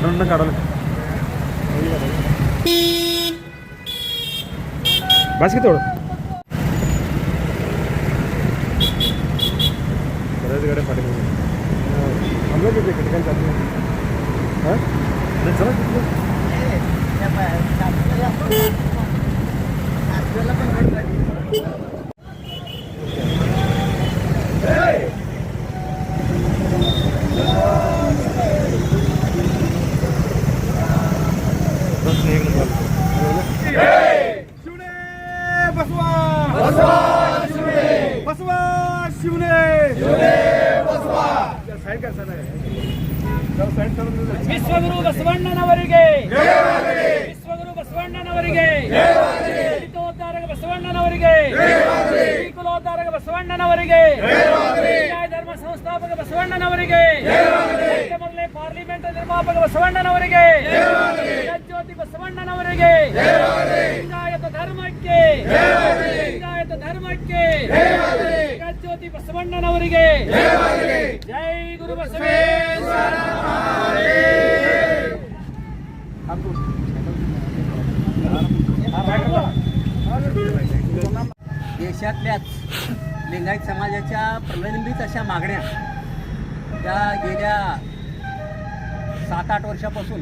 രണ്ടും കടൽ बास्केट बरेच गाड्या पाठी हम लोग ठिकाणी चालू हां चला ವಿಶ್ವಗುರು ಬಸವಣ್ಣನವರಿಗೆ ವಿಶ್ವಗುರು ಬಸವಣ್ಣನವರಿಗೆ ದಲಿತೋದ್ಧಾರಕ ಬಸವಣ್ಣನವರಿಗೆ ಕುಲೋದ್ಧಾರಕ ಬಸವಣ್ಣನವರಿಗೆ ನ್ಯಾಯ ಧರ್ಮ ಸಂಸ್ಥಾಪಕ ಬಸವಣ್ಣನವರಿಗೆ ಮೊದಲೇ ಪಾರ್ಲಿಮೆಂಟ್ ನಿರ್ಮಾಪಕ ಬಸವಣ್ಣನವರಿಗೆ ಜ್ಯೋತಿ ಬಸವಣ್ಣನವರಿಗೆ ಲಿಂಗಾಯತ ಧರ್ಮಕ್ಕೆ ಲಿಂಗಾಯತ ಧರ್ಮಕ್ಕೆ ಜ್ಯೋತಿ ಬಸವಣ್ಣನವರಿಗೆ ಜೈ ಗುರು ಬಸವೇಶ್ವರ देशातल्याच लिंगायत समाजाच्या प्रलंबित अशा मागण्या त्या गेल्या 7-8 वर्षापासून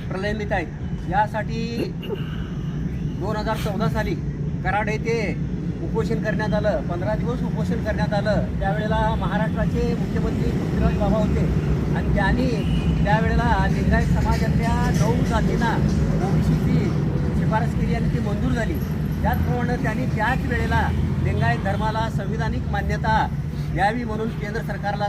प्रलंबित आहेत. यासाठी 2014 साली कराड येथे उपोषण करण्यात आलं. 15 दिवस उपोषण करण्यात आलं. त्यावेळेला महाराष्ट्राचे मुख्यमंत्री पृथ्वीराज बाबा होते आणि त्यांनी त्यावेळेला लिंगायत समाजातल्या 9 जातींना ओबीसीची शिफारस केली आणि ती मंजूर झाली. त्याचप्रमाणे त्यांनी त्याच वेळेला लिंगायत धर्माला संविधानिक मान्यता द्यावी म्हणून केंद्र सरकारला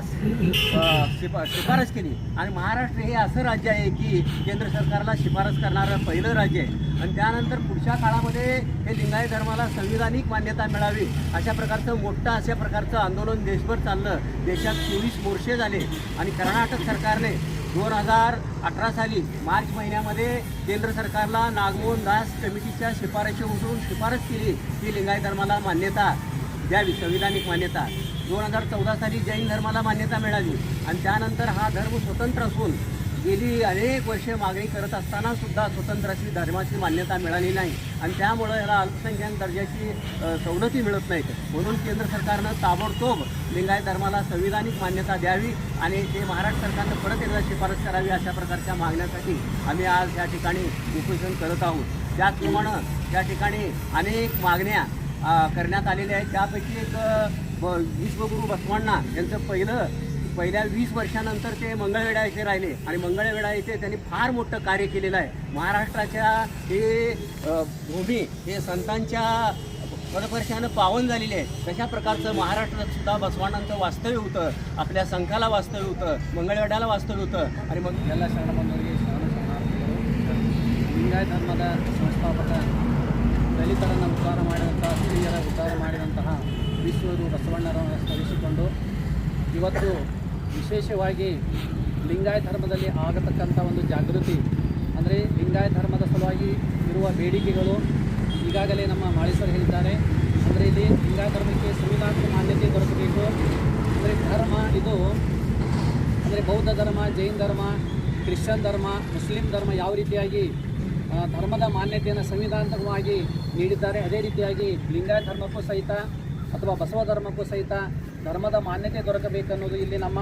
शिफारस केली. आणि महाराष्ट्र हे असं राज्य आहे की केंद्र सरकारला शिफारस करणारं पहिलं राज्य आहे. आणि त्यानंतर पुढच्या काळामध्ये हे लिंगायत धर्माला संविधानिक मान्यता मिळावी अशा प्रकारचं मोठं अशा प्रकारचं आंदोलन देशभर चाललं. देशात 24 मोर्चे झाले आणि कर्नाटक सरकारने 2018 साली मार्च महिन्यामध्ये केंद्र सरकारला नागमोहन दास कमिटीच्या शिफारशीवरून शिफारस केली की लिंगायत धर्माला मान्यता द्यावी, संविधानिक मान्यता. 2014 साली जैन धर्माला मान्यता मिळाली आणि त्यानंतर हा धर्म स्वतंत्र असून गेली अनेक वर्षे मागणी करत असताना सुद्धा स्वतंत्र अशी धर्माची मान्यता मिळाली नाही आणि त्यामुळं याला अल्पसंख्याक दर्जाची सवलती मिळत नाहीत. म्हणून केंद्र सरकारनं ताबडतोब लिंगायत धर्माला संविधानिक मान्यता द्यावी आणि ते महाराष्ट्र सरकारनं परत एकदा शिफारस करावी अशा प्रकारच्या मागण्यासाठी आम्ही आज या ठिकाणी उपोषण करत आहोत. त्याचप्रमाणे त्या ठिकाणी अनेक मागण्या करण्यात आलेल्या आहेत. त्यापैकी एक विश्वगुरू बसवण्णा यांचं पहिल्या 20 वर्षानंतर ते मंगळवेढा येथे राहिले आणि मंगळवेढा येथे त्यांनी फार मोठं कार्य केलेलं आहे. महाराष्ट्राच्या हे भूमी हे संतांच्या पदस्पर्शानं पावन झालेली आहे. तशा प्रकारचं महाराष्ट्रात सुद्धा बसवाणांचं वास्तव्य होतं, आपल्या संघाला वास्तव्य होतं, मंगळवेढ्याला वास्तव्य होतं. आणि मग ಎಲ್ಲ ಶರಣ ಬಂದವರಿಗೆ ಲಿಂಗಾಯತ ಧರ್ಮದ ಸಂಸ್ಥಾಪಕ ದಲಿತರನ್ನು ಉದ್ಧಾರ ಮಾಡಿದಂತಹ ಸ್ತ್ರೀಯರ ಉದ್ಧಾರ ಮಾಡಿದಂತಹ ವಿಶ್ವಗುರು ಬಸವಣ್ಣರನ್ನು ಸ್ಮರಿಸಿಕೊಂಡು ಇವತ್ತು ವಿಶೇಷವಾಗಿ ಲಿಂಗಾಯತ ಧರ್ಮದಲ್ಲಿ ಆಗತಕ್ಕಂಥ ಒಂದು ಜಾಗೃತಿ ಅಂದರೆ ಲಿಂಗಾಯತ ಧರ್ಮದ ಸಲುವಾಗಿ ಇರುವ ಬೇಡಿಕೆಗಳು ಈಗಾಗಲೇ ನಮ್ಮ ಮಾಳಿಸರು ಹೇಳಿದ್ದಾರೆ. ಅಂದರೆ ಇಲ್ಲಿ ಲಿಂಗಾಯತ ಧರ್ಮಕ್ಕೆ ಸಂವಿಧಾನಿಕ ಮಾನ್ಯತೆ ದೊರಕಬೇಕು. ಅಂದರೆ ಧರ್ಮ ಇದು ಅಂದರೆ ಬೌದ್ಧ ಧರ್ಮ, ಜೈನ ಧರ್ಮ, ಕ್ರಿಶ್ಚಿಯನ್ ಧರ್ಮ, ಮುಸ್ಲಿಂ ಧರ್ಮ ಯಾವ ರೀತಿಯಾಗಿ ಧರ್ಮದ ಮಾನ್ಯತೆಯನ್ನು ಸಂವಿಧಾನಿಕವಾಗಿ ನೀಡಿದ್ದಾರೆ, ಅದೇ ರೀತಿಯಾಗಿ ಲಿಂಗಾಯತ ಧರ್ಮಕ್ಕೂ ಸಹಿತ ಅಥವಾ ಬಸವ ಧರ್ಮಕ್ಕೂ ಸಹಿತ ಧರ್ಮದ ಮಾನ್ಯತೆ ದೊರಕಬೇಕನ್ನೋದು ಇಲ್ಲಿ ನಮ್ಮ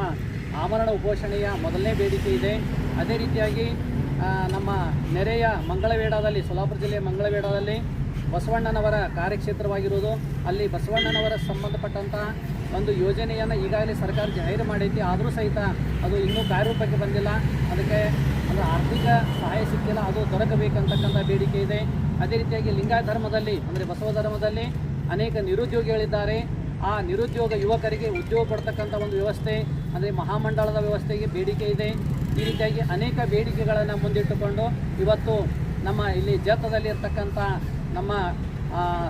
ಆಮರಣ ಉಪೋಷಣೆಯ ಮೊದಲನೇ ಬೇಡಿಕೆ ಇದೆ. ಅದೇ ರೀತಿಯಾಗಿ ನಮ್ಮ ನೆರೆಯ ಮಂಗಳವೇಢದಲ್ಲಿ, ಸೋಲಾಪುರ ಜಿಲ್ಲೆಯ ಮಂಗಳವೇಢದಲ್ಲಿ ಬಸವಣ್ಣನವರ ಕಾರ್ಯಕ್ಷೇತ್ರವಾಗಿರುವುದು. ಅಲ್ಲಿ ಬಸವಣ್ಣನವರ ಸಂಬಂಧಪಟ್ಟಂಥ ಒಂದು ಯೋಜನೆಯನ್ನು ಈಗಾಗಲೇ ಸರ್ಕಾರ ಜಾಹೀರು ಮಾಡೈತಿ. ಆದರೂ ಸಹಿತ ಅದು ಇನ್ನೂ ಕಾರ್ಯರೂಪಕ್ಕೆ ಬಂದಿಲ್ಲ. ಅದಕ್ಕೆ ಅದು ಆರ್ಥಿಕ ಸಹಾಯ ಸಿಕ್ಕಿಲ್ಲ. ಅದು ದೊರಕಬೇಕಂತಕ್ಕಂಥ ಬೇಡಿಕೆ ಇದೆ. ಅದೇ ರೀತಿಯಾಗಿ ಲಿಂಗಾಯತ ಧರ್ಮದಲ್ಲಿ ಅಂದರೆ ಬಸವ ಧರ್ಮದಲ್ಲಿ ಅನೇಕ ನಿರುದ್ಯೋಗಿಗಳಿದ್ದಾರೆ. ಆ ನಿರುದ್ಯೋಗ ಯುವಕರಿಗೆ ಉದ್ಯೋಗ ಕೊಡ್ತಕ್ಕಂಥ ಒಂದು ವ್ಯವಸ್ಥೆ ಅಂದರೆ ಮಹಾಮಂಡಲದ ವ್ಯವಸ್ಥೆಗೆ ಬೇಡಿಕೆ ಇದೆ. ಈ ರೀತಿಯಾಗಿ ಅನೇಕ ಬೇಡಿಕೆಗಳನ್ನು ಮುಂದಿಟ್ಟುಕೊಂಡು ಇವತ್ತು ನಮ್ಮ ಇಲ್ಲಿ ಜತ್ತದಲ್ಲಿ ಇರ್ತಕ್ಕಂಥ ನಮ್ಮ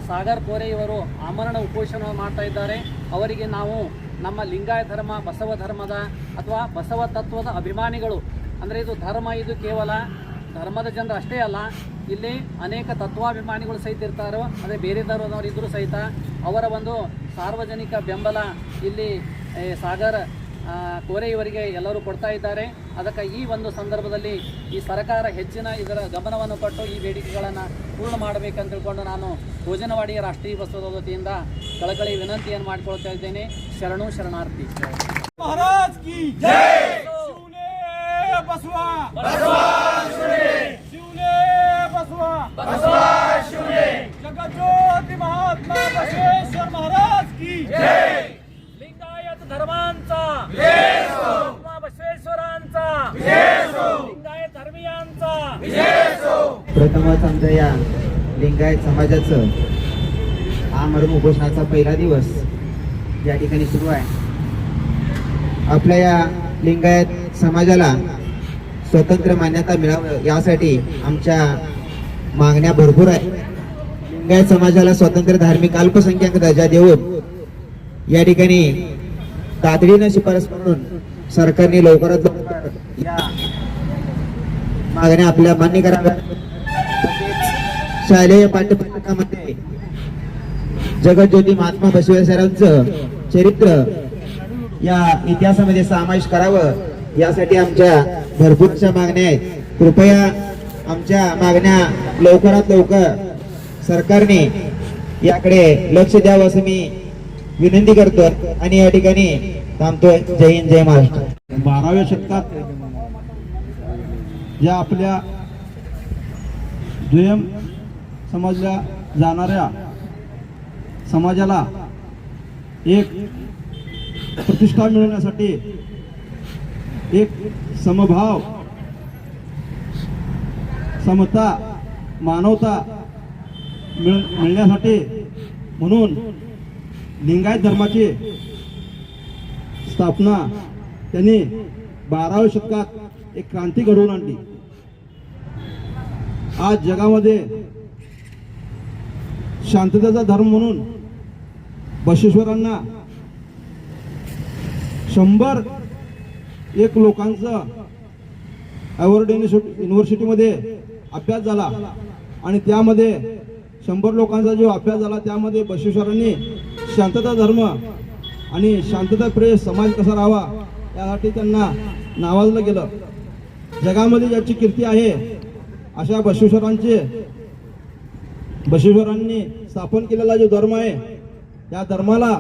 ಸಾಗರ್ ಕೋರೆ ಇವರು ಆಮರಣ ಉಪೋಷಣ ಮಾಡ್ತಾ ಇದ್ದಾರೆ. ಅವರಿಗೆ ನಾವು ನಮ್ಮ ಲಿಂಗಾಯತ ಧರ್ಮ, ಬಸವ ಧರ್ಮದ ಅಥವಾ ಬಸವ ತತ್ವದ ಅಭಿಮಾನಿಗಳು ಅಂದರೆ ಇದು ಧರ್ಮ, ಇದು ಕೇವಲ ಧರ್ಮದ ಜನರು ಅಷ್ಟೇ ಅಲ್ಲ, ಇಲ್ಲಿ ಅನೇಕ ತತ್ವಾಭಿಮಾನಿಗಳು ಸಹಿತ ಇರ್ತಾರೋ, ಅದೇ ಬೇರೆ ಧರ್ಮದವರು ಇದ್ದರೂ ಸಹಿತ ಅವರ ಒಂದು ಸಾರ್ವಜನಿಕ ಬೆಂಬಲ ಇಲ್ಲಿ ಸಾಗರ್ ಕೋರೆ ಇವರಿಗೆ ಎಲ್ಲರೂ ಕೊಡ್ತಾ ಇದ್ದಾರೆ. ಅದಕ್ಕೆ ಈ ಒಂದು ಸಂದರ್ಭದಲ್ಲಿ ಈ ಸರ್ಕಾರ ಹೆಚ್ಚಿನ ಇದರ ಗಮನವನ್ನು ಕೊಟ್ಟು ಈ ಬೇಡಿಕೆಗಳನ್ನು ಪೂರ್ಣ ಮಾಡಬೇಕಂತ ತಿಳ್ಕೊಂಡು ನಾನು ಭೋಜನವಾಡಿಯ ರಾಷ್ಟ್ರೀಯ ಬಸವದ ವತಿಯಿಂದ ಕಳಕಳಿ ವಿನಂತಿಯನ್ನು ಮಾಡಿಕೊಳ್ತಾ ಇದ್ದೇನೆ. ಶರಣು ಶರಣಾರ್ಥಿ. महाराज की जय। शिवने बसवा बसवा शिवने, शिवने बसवा बसवा शिवने, जगज्योती महात्मा बसवेश्वर महाराज की जय। लिंगायत धर्मांचा विजय असो, महात्मा बसवेश्वरांचा विजय असो, लिंगायत धर्मीयांचा विजय असो. प्रथमच आमच्या या लिंगायत समाजाचं आमरण उपोषणाचा पहिला दिवस या ठिकाणी सुरू आहे. आपल्या या लिंगायत समाजाला स्वतंत्र मान्यता मिळावं यासाठी आमच्या मागण्या भरपूर आहे. लिंगायत समाजाला स्वतंत्र धार्मिक अल्पसंख्याक दर्जा देऊन या ठिकाणी तातडीनं शिफारस करून सरकारने लवकरात लवकर या मागण्या आपल्या मान्य कराव्या. शालेय पाठ्यपुस्तकामध्ये जगज्योती महात्मा बसवेश्वरांचं चरित्र या इतिहासामध्ये समावेश करावं यासाठी आमच्या भरपूरशा मागण्या आहेत. कृपया आमच्या मागण्या लवकरात लवकर सरकारने याकडे लक्ष द्यावं असं मी विनंती करतो आणि या ठिकाणी थांबतोय. जय हिंद, जय महाराष्ट्र. 12व्या शतकात या आपल्या दुय्यम समजल्या जाणाऱ्या समाजाला एक प्रतिष्ठा मिळवण्यासाठी, एक समभाव, समता, मानवता मिळण्यासाठी म्हणून लिंगायत धर्माची स्थापना त्यांनी 12व्या शतकात एक क्रांती घडवून आणली. आज जगामध्ये शांततेचा धर्म म्हणून बसवेश्वरांना 101 लोकांचा हार्वर्ड युनिव्हर्सिटीमध्ये अभ्यास झाला आणि त्यामध्ये 100 लोकांचा जो अभ्यास झाला त्यामध्ये बसवेश्वरांनी शांतता धर्म आणि शांतता प्रिय समाज कसा राहावा यासाठी त्यांना नावाजलं गेलं. जगामध्ये ज्याची कीर्ती आहे अशा बसवेश्वरांनी स्थापन केलेला जो धर्म आहे त्या धर्माला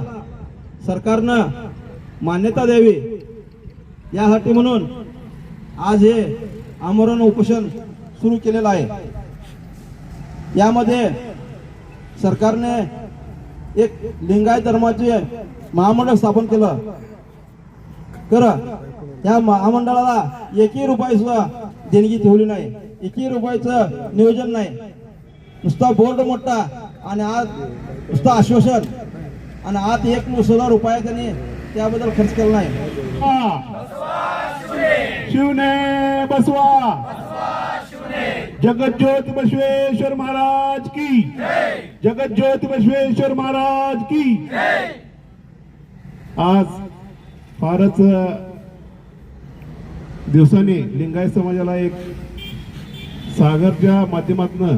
सरकारनं मान्यता द्यावी यासाठी म्हणून आज हे आमरण उपोषण सुरू केलेलं आहे. यामध्ये सरकारने एक लिंगायत धर्माचे महामंडळ स्थापन केलं. या महामंडळाला 1 रुपया सुद्धा देणगी ठेवली नाही, 1 रुपयाचं नियोजन नाही. नुसता बोर्ड मोठा आणि आज नुसतं आश्वासन आणि आज 1 रुपया त्यांनी त्याबद्दल खर्च केला नाही. शिवने बसवा, जगज्योती बसवेश्वर महाराज की, जगज्योती बसवेश्वर महाराज की. आज फारच दिवसांनी लिंगायत समाजाला एक सागरच्या माध्यमातून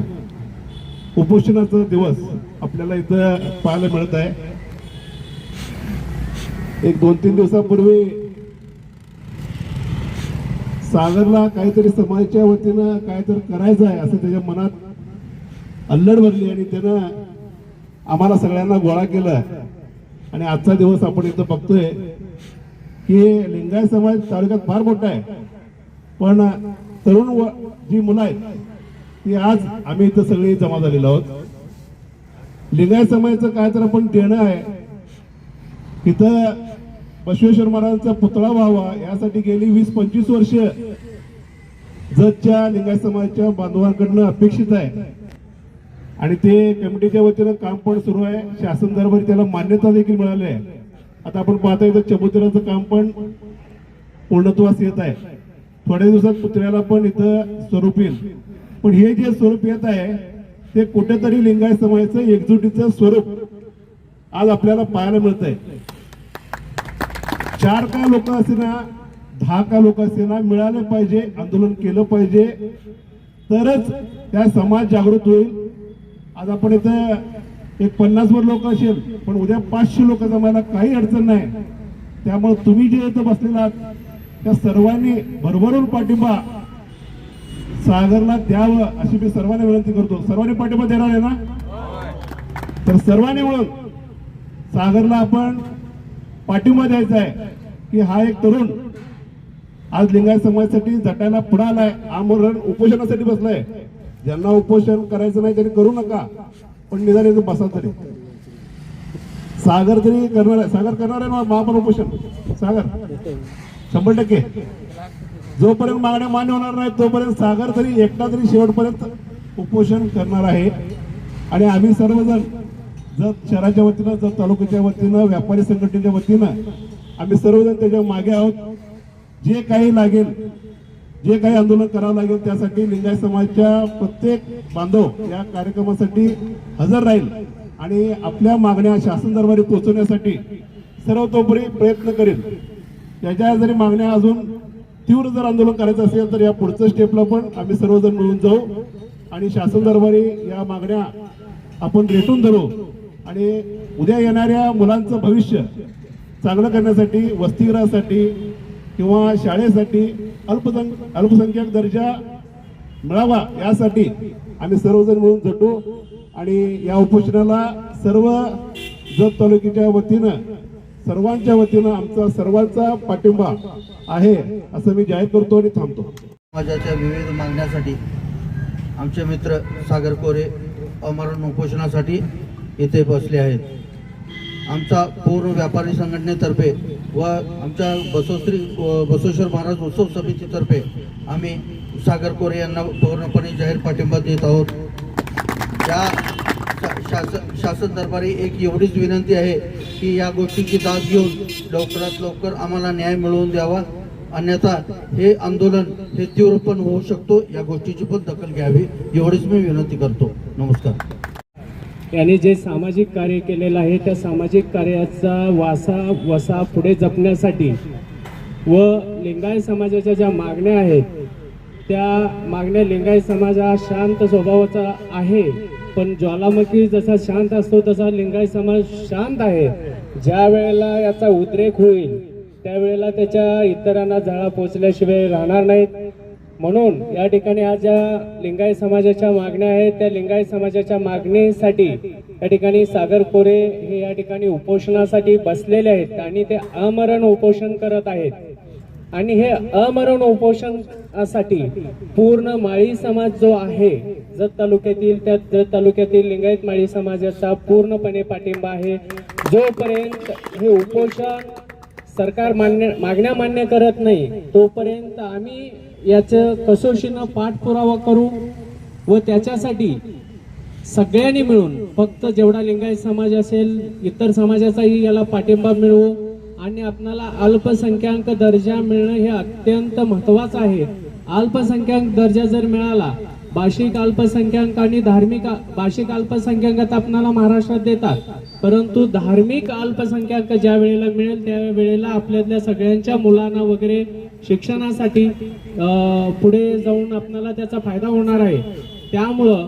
उपोषणाचा दिवस आपल्याला इथं पाहायला मिळत आहे. एक 2-3 दिवसापूर्वी सागरला काहीतरी समाजाच्या वतीनं काहीतरी करायचं आहे असं त्याच्या मनात अल्लड भरली आणि त्यानं आम्हाला सगळ्यांना गोळा केलं. आणि आजचा दिवस आपण इथं बघतोय की लिंगायत समाज तालुक्यात फार मोठा आहे, पण तरुण जी मुलं आहेत ती आज आम्ही इथं सगळी जमा झालेलो आहोत. लिंगायत समाजाचं काय तर आपण देणं आहे. इथं बसवेश्वर महाराजांचा पुतळा व्हावा यासाठी गेली 20-25 वर्ष जतच्या लिंगायत समाजाच्या बांधवांकडनं अपेक्षित आहे आणि ते कमिटीच्या वतीनं काम पण सुरू आहे. शासन दरबारी त्याला मान्यता देखील मिळाली आहे. आता आपण पाहता इथं चबुतऱ्याचं काम पण पूर्णत्वास येत आहे. थोड्या दिवसात पुतळ्याला पण इथं स्वरूप येईल. पण हे जे स्वरूप येत आहे ते कुठेतरी लिंगायत समाजाचं एकजुटीचं स्वरूप आज आपल्याला पाहायला मिळत आहे. 4 का लोक असेना 10 का लोक असेना मिळाले पाहिजे, आंदोलन केलं पाहिजे. तरच त्या समाज जागृत होईल. आज आपण इथं एक 50 लोक असेल, पण उद्या 500 लोक जमायला काही अडचण नाही. त्यामुळे तुम्ही जे इथं बसलेला आहात त्या सर्वांनी भरभरून पाठिंबा सागरला द्यावं अशी मी सर्वांना विनंती करतो. सर्वांनी पाठिंबा देणार आहे ना? तर सर्वांनी मिळून सागरला आपण पाठिंबा द्यायचा आहे की हा एक तरुण आज लिंगायत समाजासाठी झटायला पुढे आलाय, आमरण उपोषणासाठी बसलाय. ज्यांना उपोषण करायचं नाही त्यांनी करू नका, पण निदान इथं बसा तरी. सागर तरी करणार आहे, सागर करणार आहे ना महापौर उपोषण? सागर 100%. जोपर्यंत मागण्या मान्य होणार नाही तोपर्यंत सागर तरी एकटा तरी शेवटपर्यंत उपोषण करणार आहे. आणि आम्ही सर्वजण जत शहराच्या वतीनं, जत तालुक्याच्या वतीनं, व्यापारी संघटनेच्या वतीनं आम्ही सर्वजण त्याच्या मागे आहोत. जे काही लागेल, जे काही आंदोलन करावं लागेल त्यासाठी लिंगायत समाजाच्या प्रत्येक बांधव या कार्यक्रमासाठी हजर राहील आणि आपल्या मागण्या शासन दरबारी पोहोचवण्यासाठी सर्वतोपरी प्रयत्न करेल. त्याच्या जरी मागण्या अजून तीव्र जर आंदोलन करायचं असेल तर या पुढच्या स्टेपला पण आम्ही सर्वजण मिळून जाऊ आणि शासन दरबारी या मागण्या आपण रेटून धरू. आणि उद्या येणाऱ्या मुलांचं भविष्य चांगलं करण्यासाठी, वसतिगृहासाठी किंवा शाळेसाठी अल्पसंख्याक दर्जा मिळावा यासाठी आम्ही सर्वजण मिळून झटू. आणि या उपोषणाला सर्व जत तालुक्याच्या वतीनं, सर्वांच्या वतीनं आमचा सर्वांचा पाठिंबा आहे असं मी जाहीर करतो आणि थांबतो. समाजाच्या विविध मागण्यासाठी आमचे मित्र सागर कोरे अमरण उपोषणासाठी इथे बसले आहेत. आमचा पूर्ण व्यापारी संघटनेतर्फे व आमच्या बसवेश्वर महाराज उत्सव समितीतर्फे आम्ही सागर कोरे यांना पूर्णपणे जाहीर पाठिंबा देत आहोत. या शासन दरबारी एक एवढीच विनंती आहे की या गोष्टीची दाद घेऊन लवकरात लवकर आम्हाला न्याय मिळवून द्यावा, अन्यथा हे आंदोलन हे तीव्र पण होऊ शकतो. या गोष्टीची पण दखल घ्यावी एवढीच मी विनंती करतो. नमस्कार. यांनी जे सामाजिक कार्य केलेलं आहे त्या सामाजिक कार्याचा वसा पुढे जपण्यासाठी व लिंगायत समाजाच्या ज्या मागण्या आहेत त्या मागण्या, लिंगायत समाज हा शांत स्वभावाचा आहे, पण ज्वालामुखी जसा शांत असतो तसा लिंगायत समाज शांत आहे. ज्या वेळेला याचा उद्रेक होईल त्यावेळेला त्याच्या इतरांना जाळा पोचल्याशिवाय राहणार नाहीत. म्हणून या ठिकाणी आज ज्या लिंगायत समाजाच्या मागण्या आहेत त्या लिंगायत समाजाच्या मागणीसाठी या ठिकाणी सागर कोरे हे या ठिकाणी उपोषणासाठी बसलेले आहेत आणि ते अमरण उपोषण करत आहेत. आणि हे अमरण उपोषणासाठी पूर्ण माळी समाज जो आहे जत तालुक्यातील, त्या जत तालुक्यातील लिंगायत माळी समाजाचा पूर्णपणे पाठिंबा आहे. जोपर्यंत हे उपोषण सरकार मागण्या मान्य करत नाही तोपर्यंत आम्ही याचं कसोशीनं पाठपुरावा करू व त्याच्यासाठी सगळ्यांनी मिळून, फक्त जेवढा लिंगायत समाज असेल इतर समाजाचाही याला पाठिंबा मिळवू. आणि आपल्याला अल्पसंख्याक दर्जा मिळणं हे अत्यंत महत्वाचं आहे. अल्पसंख्याक दर्जा जर मिळाला, भाषिक अल्पसंख्याक आणि धार्मिक, भाषिक अल्पसंख्याकात आपल्याला महाराष्ट्रात देतात, परंतु धार्मिक अल्पसंख्याक ज्या वेळेला मिळेल त्या वेळेला आपल्यातल्या सगळ्यांच्या मुलांना वगैरे शिक्षणासाठी पुढे जाऊन आपल्याला त्याचा फायदा होणार आहे. त्यामुळं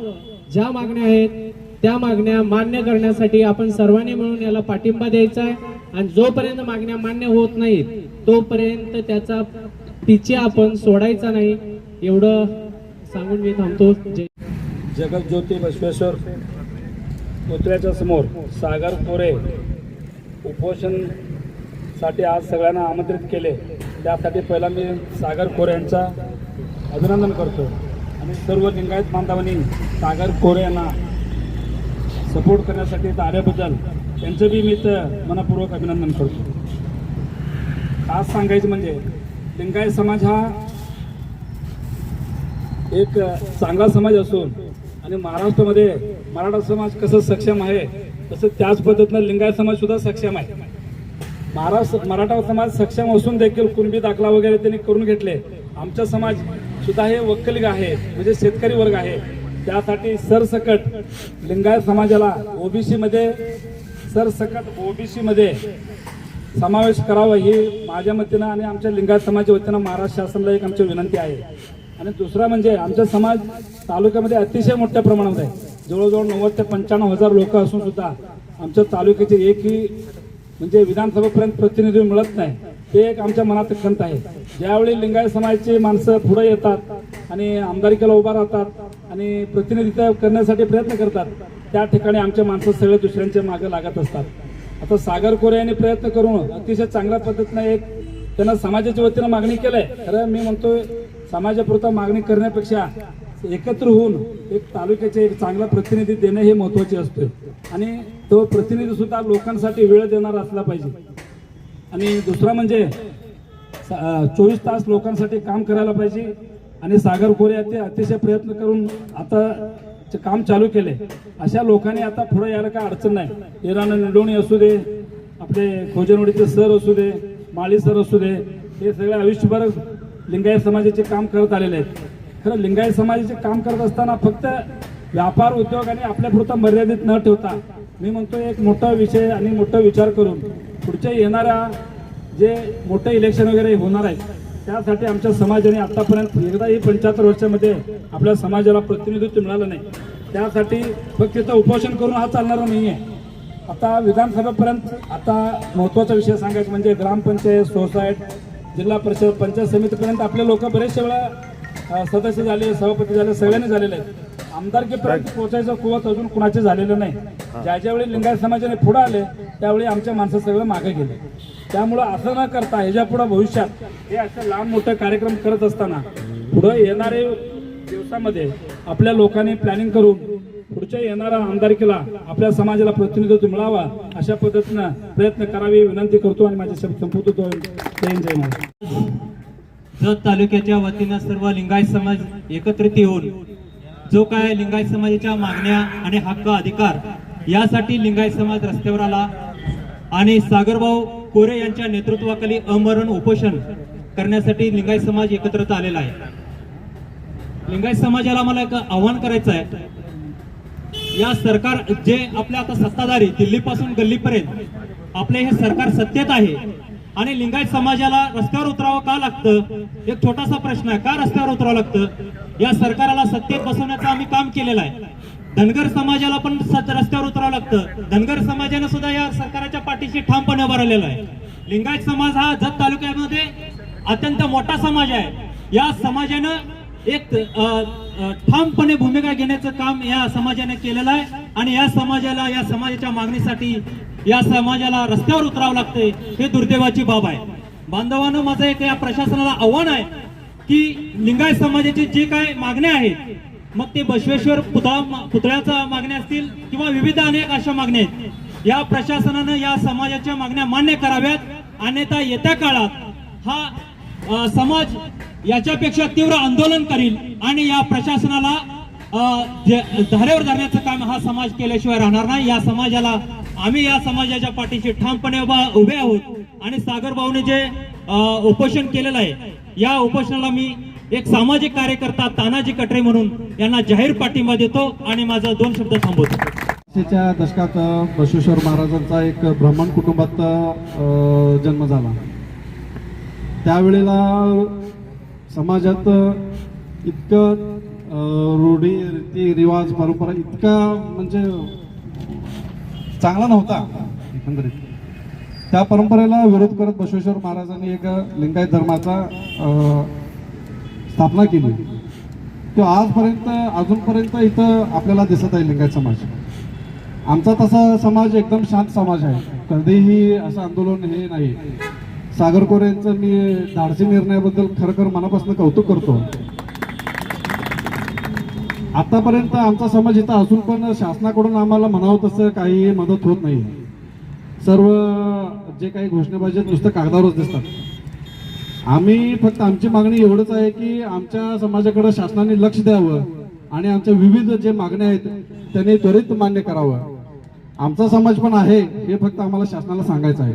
ज्या मागण्या आहेत त्या मागण्या मान्य करण्यासाठी आपण सर्वांनी मिळून याला पाठिंबा द्यायचा आहे. आणि जोपर्यंत मागण्या मान्य होत नाहीत तोपर्यंत त्याचा पिछे आपण सोडायचा नाही, एवढं सांगून मी थांबतो. जगज्योती बसवेश्वर पुतळ्याच्या समोर सागर कोरे उपोषणसाठी आज सगळ्यांना आमंत्रित केले. त्यासाठी पहिला मी सागर कोरे यांचा अभिनंदन करतो आणि सर्व लिंगायत बांधवांनी सागर कोरे यांना सपोर्ट करण्यासाठी इथं आल्याबद्दल त्यांचं बी मी इथं मनपूर्वक अभिनंदन करतो. खास सांगायचं म्हणजे लिंगायत समाज हा एक चांगला समाज असून आणि महाराष्ट्रामध्ये मराठा समाज कसं सक्षम आहे तसं त्याच पद्धतीनं लिंगायत समाज सुद्धा सक्षम आहे. मराठा समाज सक्षम असून देखील कुणबी दाखला वगैरे त्यांनी करून घेतले. आमचा समाज सुद्धा हे वक्कलिग आहे, म्हणजे शेतकरी वर्ग आहे. त्यासाठी सरसकट लिंगायत समाजाला ओबीसी मध्ये समावेश करावा ही माझ्या मतीनं आणि आमच्या लिंगायत समाजाच्या वतीनं महाराष्ट्र शासनाला एक आमची विनंती आहे. आणि दुसरा म्हणजे आमचा समाज तालुक्यामध्ये अतिशय मोठ्या प्रमाणात आहे. जवळजवळ 90 ते 95 हजार लोक असून सुद्धा आमच्या तालुक्याचे एकही म्हणजे विधानसभेपर्यंत प्रतिनिधी मिळत नाही. ते एक आमच्या मनात खंत आहे. ज्यावेळी लिंगायत समाजाची माणसं पुढे येतात आणि आमदारकीला उभा राहतात आणि प्रतिनिधित्व करण्यासाठी प्रयत्न करतात, त्या ठिकाणी आमच्या माणसं सगळे दुसऱ्यांच्या मागे लागत असतात. आता सागर कोरे यांनी प्रयत्न करून अतिशय चांगल्या पद्धतीनं एक त्यांना समाजाच्या वतीनं मागणी केलंय. खरं मी म्हणतोय समाजापुरता मागणी करण्यापेक्षा एकत्र होऊन एक तालुक्याचे एक चांगला प्रतिनिधी देणं हे महत्त्वाचे असते आणि तो प्रतिनिधी सुद्धा लोकांसाठी वेळ देणारा असला पाहिजे. आणि दुसरा म्हणजे 24 तास लोकांसाठी काम करायला पाहिजे. आणि सागर कोरे ते अतिशय प्रयत्न करून आता काम चालू केले. अशा लोकांनी आता पुढे यायला काय अडचण नाही. इराणा निडोणी असू दे, आपले खोजनवाडीचे सर असू दे, माळी सर असू दे, हे सगळे आयुष्यभर लिंगायत समाजाचे काम करत आलेले आहेत. खरं लिंगायत समाजाचे काम करत असताना फक्त व्यापार उद्योग आणि आपल्यापुरता मर्यादित न ठेवता मी म्हणतो एक मोठा विषय आणि मोठा विचार करून पुढच्या येणाऱ्या जे मोठे इलेक्शन वगैरे होणार आहेत त्यासाठी आमच्या समाजाने आतापर्यंत एकदाही 75 वर्षामध्ये आपल्या समाजाला प्रतिनिधित्व मिळालं नाही. त्यासाठी फक्त तिथं उपोषण करून हा चालणारा नाही आहे. आता विधानसभेपर्यंत आता महत्त्वाचा विषय सांगायचा म्हणजे ग्रामपंचायत, सोसायटी, जिल्हा परिषद, पंचायत समितीपर्यंत आपले लोक बरेचशे वेळा सदस्य झाले, सभापती झाले, सगळ्यांनी झालेले आहेत. आमदारकीपर्यंत पोहोचायचं कुवत अजून कुणाचे झालेलं नाही. ज्यावेळी लिंगायत समाजाने पुढे आले त्यावेळी आमच्या माणसं सगळं मागे गेले. त्यामुळं असं न करता ह्याच्या पुढे भविष्यात हे असे लहान मोठे कार्यक्रम करत असताना पुढे येणारे दिवसामध्ये आपल्या लोकांनी प्लॅनिंग करून पुढच्या येणाऱ्या आमदारकीला आपल्या समाजाला प्रतिनिधित्व मिळावा अशा पद्धतीनं प्रयत्न करावे विनंती करतो आणि माझे शब्द संपवतो. जय हिंद, जय महाराष्ट्र. जत तालुक्याच्या वतीनं सर्व लिंगायत समाज एकत्रित येऊन जो काय लिंगायत समाजाच्या मागण्या आणि हक्क अधिकार यासाठी लिंगायत समाज रस्त्यावर आला आणि सागरभाऊ कोरे यांच्या नेतृत्वाखाली अमरण उपोषण करण्यासाठी लिंगायत समाज एकत्रित आलेला आहे. लिंगायत समाजाला मला एक आव्हान करायचं आहे. या सरकार जे आपल्या आता सत्ताधारी दिल्लीपासून गल्लीपर्यंत आपले हे सरकार सत्तेत आहे आणि लिंगायत समाजाला रस्त्यावर उतरावं का लागतं? एक छोटासा प्रश्न आहे, का रस्त्यावर उतरावं लागतं? या सरकारला सत्तेत बसवण्याचं आम्ही काम केलेलं आहे. धनगर समाजाला पण रस्त्यावर उतरावं लागतं. धनगर समाजाने सुद्धा या सरकारच्या पाठीशी ठामपणे उभा राहिलेला आहे. लिंगायत समाज हा जत तालुक्यामध्ये अत्यंत मोठा समाज आहे. या समाजानं एक ठामपणे भूमिका घेण्याचं काम या समाजाने केलेलं आहे आणि या समाजाला या समाजाच्या मागणीसाठी या समाजाला रस्त्यावर उतरावं लागतंय हे दुर्दैवाची बाब आहे. बांधवांनो, माझं एक या प्रशासनाला आव्हान आहे की लिंगायत समाजाचे जे काय मागण्या आहेत, मग ते बसवेश्वर पुतळ्याच्या मागण्या असतील किंवा विविध अनेक अशा मागण्या आहेत, या प्रशासनानं या समाजाच्या मागण्या मान्य कराव्यात. अन्यथा येत्या काळात हा समाज याच्यापेक्षा तीव्र आंदोलन करील आणि या प्रशासनाला धारेवर धरण्याचं काम हा समाज केल्याशिवाय राहणार नाही. या समाजाला आम्ही या समाजाच्या पाठीशी ठामपणे उभे आहोत आणि सागरभाऊने जे उपोषण केलेलं आहे या उपोषणाला मी एक सामाजिक कार्यकर्ता तानाजी कटरे म्हणून यांना जाहीर पाठिंबा देतो आणि माझा 2 शब्द थांबवतो. च्या दशकात बसवेश्वर महाराजांचा एक ब्राह्मण कुटुंबात जन्म झाला. त्यावेळेला समाजात इतकं रूढी रीती रिवाज परंपरा इतका म्हणजे चांगला नव्हता. एकंदरीत त्या परंपरेला विरोध करत बसवेश्वर महाराजांनी एक लिंगायत धर्माचा स्थापना केली. तो आजपर्यंत अजूनपर्यंत इथं आपल्याला दिसत आहे. लिंगायत समाज आमचा तसा समाज एकदम शांत समाज आहे. कधीही असं आंदोलन हे नाही. सागर कोरे यांचं मी धाडसी निर्णयाबद्दल खरोखर मनापासून कौतुक करतो. आतापर्यंत आमचा समाज इथं असून पण शासनाकडून आम्हाला म्हणावं तसं काही मदत होत नाही. सर्व जे काही घोषणाबाजी नुसतं कागदावरच दिसतात. आम्ही फक्त आमची मागणी एवढंच आहे की आमच्या समाजाकडे शासनाने लक्ष द्यावं आणि आमच्या विविध जे मागण्या आहेत त्यांनी त्वरित मान्य करावं. आमचा समाज पण आहे हे फक्त आम्हाला शासनाला सांगायचं आहे.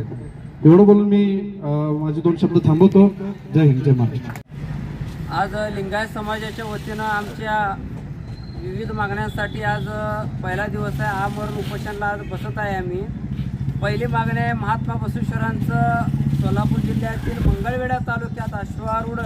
एवढं बोलून मी माझे 2 शब्द थांबवतो. जय हिंद, जय महाराष्ट्र. आज लिंगायत समाजाच्या वतीनं आमच्या विविध मागण्यांसाठी आज पहिला दिवस आहे. आमरण उपोषणला आज बसत आहे आम्ही. पहिली मागणी आहे महात्मा बसवेश्वरांचं सोलापूर जिल्ह्यातील मंगळवेढा तालुक्यात अश्वारूढ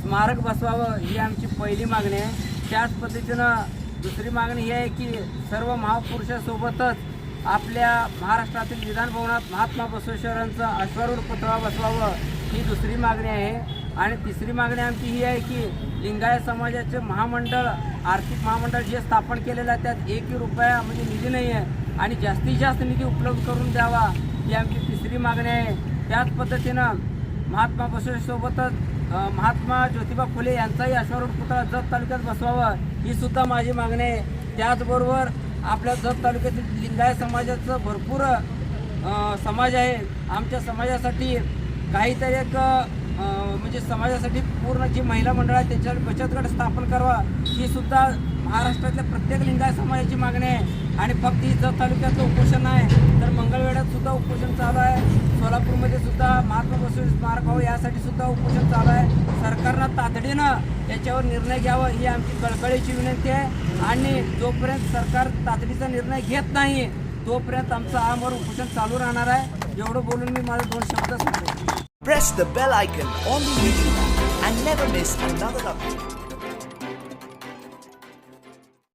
स्मारक बसवावं ही आमची पहिली मागणी आहे. त्याच पद्धतीनं दुसरी मागणी ही आहे की सर्व महापुरुषासोबतच आपल्या महाराष्ट्रातील विधानभवनात महात्मा बसवेश्वरांचं अश्वारूढ पुतळा बसवावं ही दुसरी मागणी आहे. आणि तिसरी मागणी आमची ही आहे की लिंगायत समाजाचे महामंडळ आर्थिक महामंडळ जे स्थापन केलेलं आहे त्यात 1 रुपया म्हणजे निधी नाही आहे आणि जास्तीत जास्त निधी उपलब्ध करून द्यावा ही आमची तिसरी मागणी आहे. त्याच पद्धतीनं महात्मा बसवेश्वरसोबतच महात्मा ज्योतिबा फुले यांचाही अश्वारूढ पुतळा जत तालुक्यात बसवावा ही सुद्धा माझी मागणी आहे. त्याचबरोबर आपल्या जत तालुक्यातील लिंगायत समाजाचं भरपूर समाज आहे. आमच्या समाजासाठी काहीतरी एक म्हणजे समाजासाठी पूर्ण जी महिला मंडळ आहे त्याच्यावर बचत गट स्थापन करावा ही सुद्धा महाराष्ट्रातल्या प्रत्येक लिंगायत समाजाची मागणी आहे. आणि फक्त ही जत तालुक्यातलं उपोषण आहे तर मंगळवेढ्यात सुद्धा उपोषण चालू आहे. सोलापूरमध्ये सुद्धा महात्मा बसवे स्मारक व्हावं यासाठी सुद्धा उपोषण चालू आहे. सरकारनं तातडीनं याच्यावर निर्णय घ्यावा ही आमची कळकळीची विनंती आहे. आणि जोपर्यंत सरकार तातडीचा निर्णय घेत नाही तोपर्यंत आमचं आमरण उपोषण चालू राहणार आहे. एवढं बोलून मी माझे 2 शब्द सांगतो. Press the bell icon on the YouTube app and never miss another update.